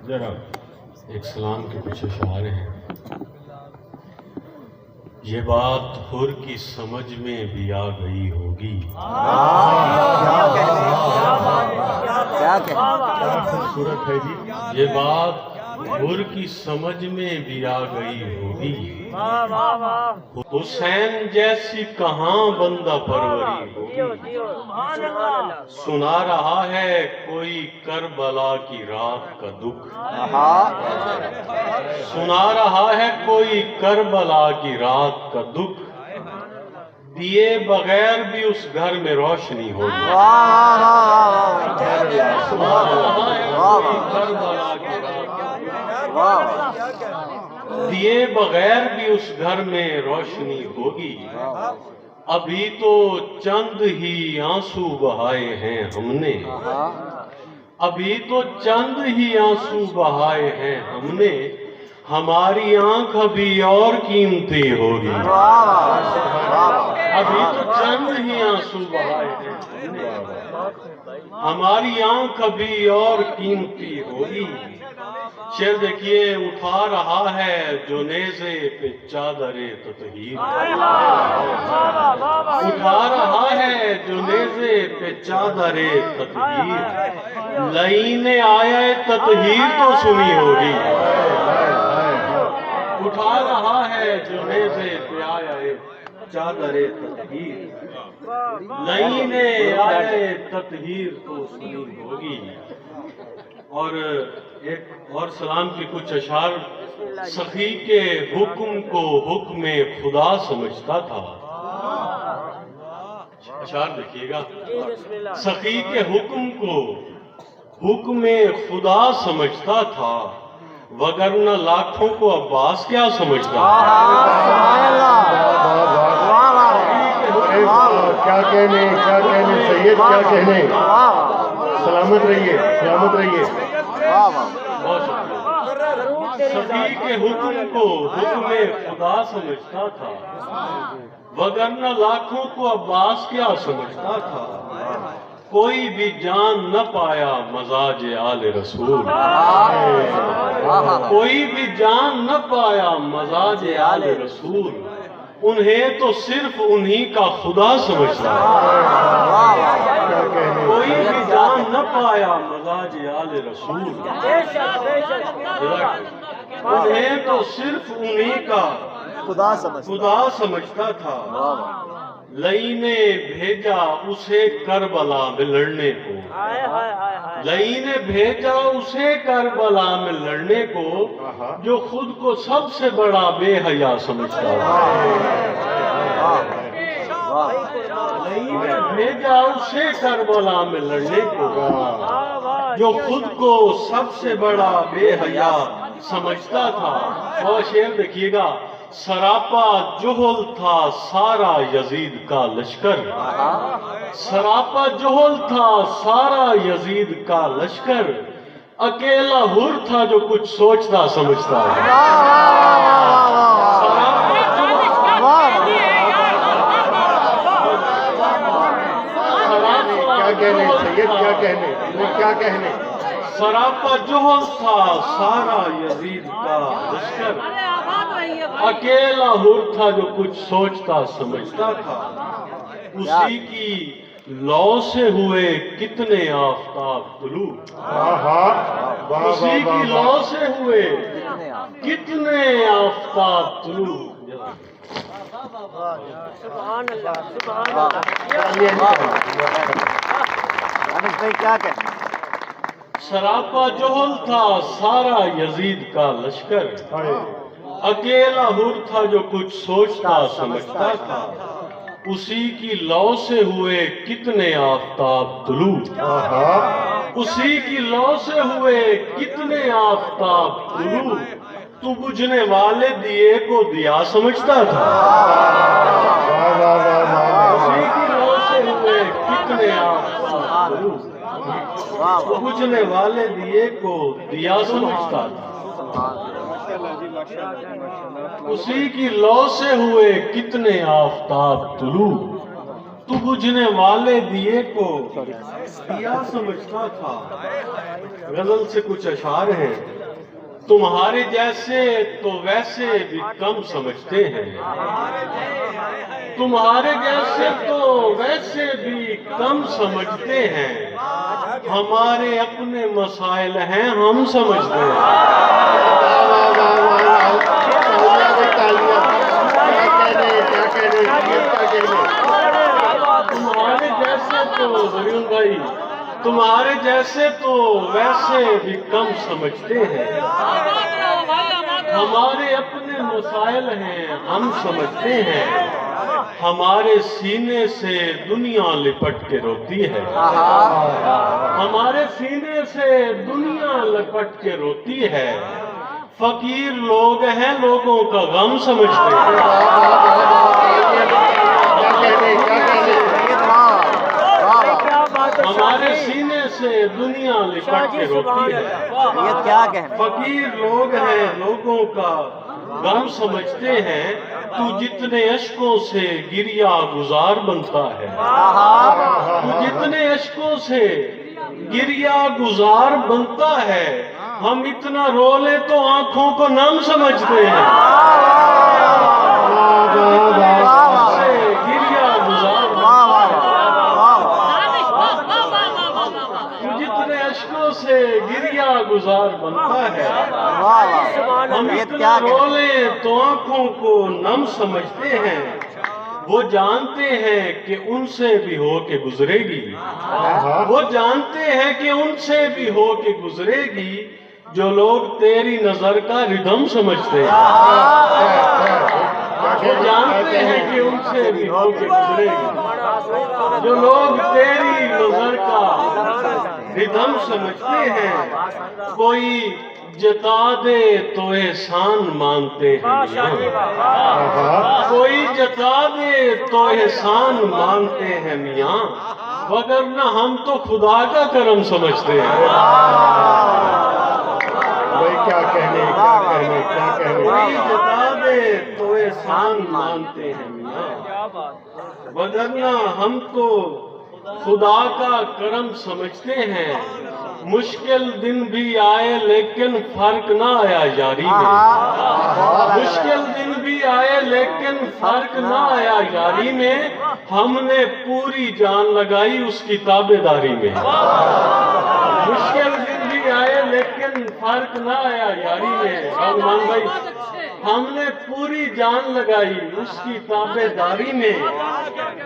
ذرا ایک سلام کے کچھ اشعار ہیں. یہ بات حر کی سمجھ میں بھی آ گئی ہوگی. کیا خوبصورت ہے جی. یہ بات حر کی سمجھ میں بھی آ گئی ہوگی. حسین جیسی کہاں بندہ پروری ہوگی. سنا رہا ہے کوئی کربلا کی رات کا دکھ. سنا رہا ہے کوئی کربلا کی رات کا دکھ. دیے بغیر بھی اس گھر میں روشنی ہوگی. سنا رہا ہے کوئی کربلا کی رات کا دکھ. دیے بغیر بھی اس گھر میں روشنی ہوگی. ابھی تو چند ہی آنسو بہائے ہیں ہم نے. ابھی تو چند ہی آنسو بہائے ہیں ہم نے. ہماری آنکھ ابھی اور قیمتی ہوگی. ابھی تو چند ہی آنسو بہائے ہیں ہم نے. ہماری آنکھ ابھی اور قیمتی ہوگی. شعر دیکھیے. اٹھا رہا ہے جو نیزے پہ چادر تطہیر. اٹھا رہا ہے جو نیزے پہ چادر تطہیر. لعین آیا تطہیر تو سنی ہوگی. اٹھا رہا ہے جو نیزے پہ آیا چادر تطہیر. لعین آیا تطہیر تو سنی ہوگی. اور ایک اور سلام کی کچھ اشعار. سخی کے حکم کو حکم خدا سمجھتا تھا. اشعار دیکھیے گا. سخی کے حکم کو حکم خدا سمجھتا تھا. وگرنہ لاکھوں کو عباس کیا سمجھتا. کیا کہنے سید, کیا کہنے. سلامت رہیے, سلامت رہیے. سخی کے حکم کو حکم خدا سمجھتا تھا. وگرنہ لاکھوں کو عباس کیا سمجھتا تھا. کوئی بھی جان نہ پایا مزاج آل رسول. کوئی بھی جان نہ پایا مزاج آل رسول. انہیں تو صرف انہی کا خدا سمجھتا. کوئی بھی جان نہ پایا مزاج آل رسول. انہیں تو صرف انہی کا خدا سمجھتا تھا. لئی نے بھیجا اسے کربلا میں لڑنے کو. لئی نے بھیجا اسے کربلا میں لڑنے کو. جو خود کو سب سے بڑا بے حیا سمجھتا تھا. لئی نے بھیجا اسے کربلا میں لڑنے کو. جو خود کو سب سے بڑا بے حیا سمجھتا تھا. اور شعر دیکھیے گا. سراپا جوہل تھا سارا یزید کا لشکر. سراپا جوہل تھا سارا یزید کا لشکر. اکیلا حر تھا جو کچھ سوچتا سمجھتا. کیا کہنے. سراپا جوہل تھا سارا یزید کا لشکر. اکیلا حر تھا جو کچھ سوچتا سمجھتا تھا. اسی کی لو سے ہوئے کتنے آفتاب طلوع. اسی کی لو سے ہوئے کتنے آفتاب طلوع. سبحان اللہ, سبحان اللہ. کیا کہتے. سراپا جوہل تھا سارا یزید کا لشکر. اکیلا حر تھا جو کچھ سوچتا سمجھتا تھا. اسی کی لو سے ہوئے کتنے آفتاب طلوع. اسی کی لو سے ہوئے کتنے آفتاب طلوع. تو بجھنے والے دیے کو دیا سمجھتا تھا. اسی کی لو سے ہوئے کتنے آفتاب طلوع. تو بجھنے والے دیے کو دیا سمجھتا تھا. اسی کی لو سے ہوئے کتنے آفتاب طلوع. تو بجھنے والے دیے کو دیا سمجھتا تھا. غزل سے کچھ اشعار ہیں. تمہارے جیسے تو ویسے بھی کم سمجھتے ہیں. تمہارے جیسے تو ویسے بھی کم سمجھتے ہیں. ہمارے اپنے مسائل ہیں ہم سمجھتے ہیں. تمہارے جیسے تو زریون بھائی تمہارے جیسے تو ویسے بھی کم سمجھتے ہیں. ہمارے اپنے مسائل ہیں ہم سمجھتے ہیں. ہمارے سینے سے دنیا لپٹ کے روتی ہے. ہمارے سینے سے دنیا لپٹ کے روتی ہے. فقیر لوگ ہیں لوگوں کا غم سمجھتے ہیں. ہمارے سینے سے دنیا لپٹ کے روتی ہے. یہ کیا کہنا. فقیر لوگ ہیں لوگوں کا غم سمجھتے ہیں. تو جتنے اشکوں سے گریا گزار بنتا ہے. تو جتنے اشکوں سے گریا گزار بنتا ہے. ہم اتنا رو لے تو آنکھوں کو نم سمجھتے ہیں. گریا گزار جتنے اشکوں سے گریا گزار بنتا ہے. ہم اتنا رو لیں تو آنکھوں کو نم سمجھتے ہیں. وہ جانتے ہیں کہ ان سے بھی ہو کے گزرے گی. وہ جانتے ہیں کہ ان سے بھی ہو کے گزرے گی. جو لوگ تیری نظر کا ردھم سمجھتے ہیں. وہ جانتے ہیں کہ ان سے بھی ہو کے گزرے گی. جو لوگ تیری نظر کا ردھم سمجھتے ہیں. کوئی جتا دے تو احسان مانتے ہیں. کوئی جتا دے تو احسان مانتے ہیں میاں. وگرنہ ہم تو خدا کا کرم سمجھتے ہیں. کیا کہنے کیا کہنے کیا کہنے. کوئی جتا دے تو احسان مانتے ہیں میاں. وگرنہ ہم تو خدا کا کرم سمجھتے ہیں. مشکل دن بھی آئے لیکن فرق نہ آیا یاری میں. مشکل دن بھی آئے لیکن فرق نہ آیا یاری میں. ہم نے پوری جان لگائی اس کی تابعداری میں. مشکل دن بھی آئے لیکن فرق نہ آیا یاری میں. بھگوان بھائی ہم نے پوری جان لگائی اس کی تابعداری میں.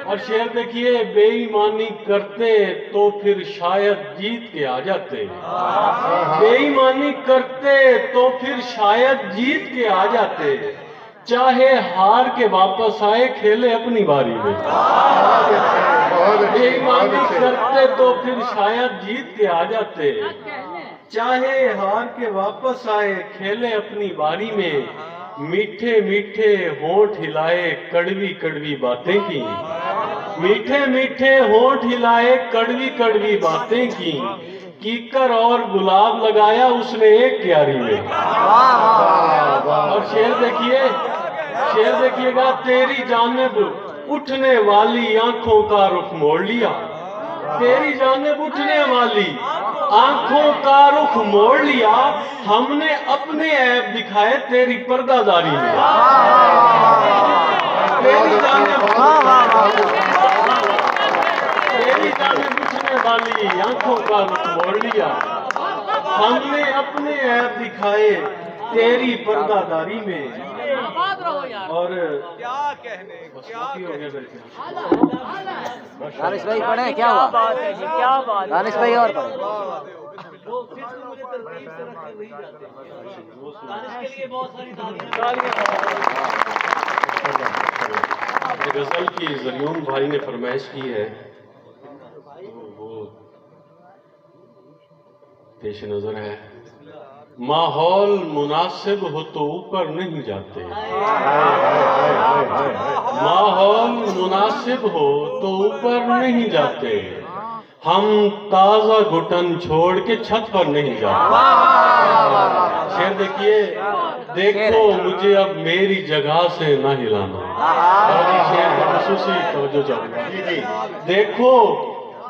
اور شعر دیکھیے بے ایمانی کرتے تو پھر شاید جیت کے آ جاتے. بے ایمانی کرتے تو پھر شاید جیت کے آ جاتے. چاہے ہار کے واپس آئے کھیلے اپنی باری میں. بے ایمانی کرتے تو پھر شاید جیت کے آ جاتے. چاہے ہار کے واپس آئے کھیلے اپنی باری میں. میٹھے میٹھے ہونٹ ہلائے کڑوی کڑوی باتیں کی. میٹھے میٹھے ہونٹ ہلائے کڑوی کڑوی باتیں کی. کیکر اور گلاب لگایا اس نے ایک کیاری میں. اور شعر دیکھیے گا. تیری جانب اٹھنے والی آنکھوں کا رخ موڑ لیا. تیری جانب اٹھنے والی آنکھوں کا رخ موڑ لیا. ہم نے اپنے عیب دکھائے تیری پردہ داری میں. تیری جانب اٹھنے والی آنکھوں کا رخ موڑ لیا. ہم نے اپنے عیب دکھائے تیری پردہ داری میں. اور دانش بھائی پڑھیں کیا ہوا. دانش بھائی اور پڑھیں. غزل کی زریون بھائی نے فرمائش کی ہے. وہ پیش نظر ہے. ماحول مناسب ہو تو اوپر نہیں جاتے. ماحول مناسب ہو تو اوپر نہیں جاتے. ہم تازہ گھٹن چھوڑ کے چھت پر نہیں جاتے. شعر دیکھیے. دیکھو مجھے اب میری جگہ سے نہ ہلانا. شعر کا خصوصی توجہ چاہوں گا. دیکھو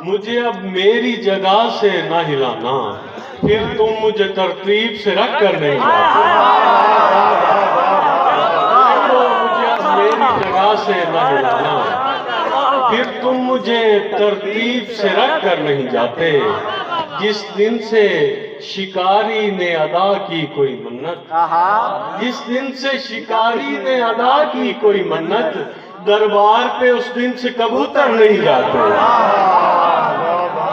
مجھے اب میری جگہ سے نہ ہلانا، پھر تم مجھے ترتیب سے رکھ کر نہیں جاتے. دیکھو مجھے اب میری جگہ سے نہ ہلانا، پھر تم مجھے ترتیب سے رکھ کر نہیں جاتے. جس دن سے شکاری نے ادا کی کوئی منت، جس دن سے شکاری نے ادا کی کوئی منت، دربار پہ اس دن سے کبوتر نہیں جاتے.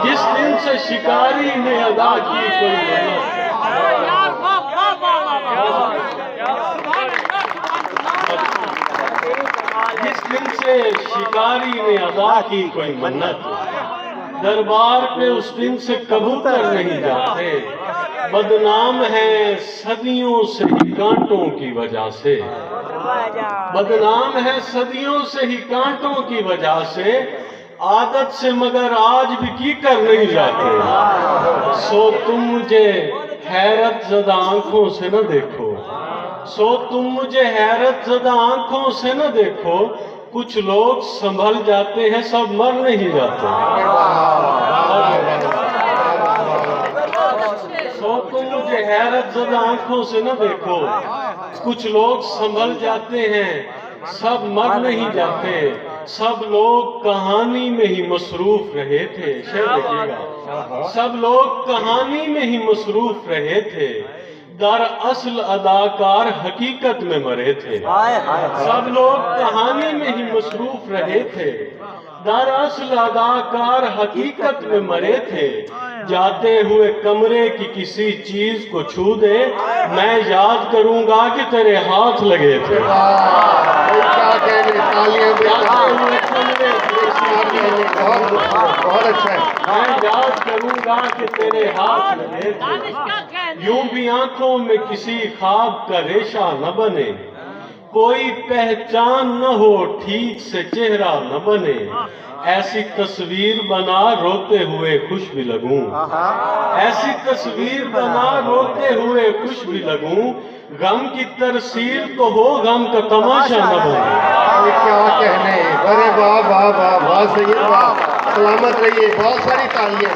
جس دن سے شکاری نے ادا کی کوئی منت. جس دن سے شکاری نے ادا کی کوئی منت، دربار پہ اس دن سے کبوتر نہیں جاتے. بدنام ہے صدیوں سے ہی کانٹوں کی وجہ سے، بدنام ہے صدیوں سے ہی کانٹوں کی وجہ سے، عادت سے مگر آج بھی کی کر نہیں جاتے. سو تم مجھے حیرت زدہ آنکھوں سے نہ دیکھو، سو تم مجھے حیرت زدہ آنکھوں سے نہ دیکھو. کچھ لوگ سنبھل جاتے ہیں، سب مر نہیں جاتے. سو تم مجھے حیرت زدہ آنکھوں سے نہ دیکھو. کچھ لوگ سنبھل جاتے ہیں، سب مر نہیں جاتے. سب لوگ کہانی میں ہی مصروف رہے تھے. شعر دیکھیے گا. سب لوگ کہانی میں ہی مصروف رہے تھے، در اصل اداکار حقیقت میں مرے تھے. سب لوگ کہانی میں ہی مصروف رہے تھے، در اصل اداکار حقیقت میں مرے تھے. جاتے ہوئے کمرے کی کسی چیز کو چھو دے، میں یاد کروں گا کہ تیرے ہاتھ لگے تھے. جاتے ہوئے کمرے کی کسی چیز کو چھو دے، بہت اچھا ہے. میں یاد کروں گا کہ تیرے ہاتھ لگے تھے. یوں بھی آنکھوں میں کسی خواب کا ریشہ نہ بنے، کوئی پہچان نہ ہو ٹھیک سے چہرہ نہ بنے. ایسی تصویر بنا روتے ہوئے خوش بھی لگوں، ایسی تصویر بنا روتے ہوئے خوش بھی لگوں. غم کی ترسیل تو ہو، غم کا تماشا نہ بنے. کیا کہنے. ارے واہ واہ واہ واہ سید واہ. سلامت رہیے. بہت ساری تالیاں.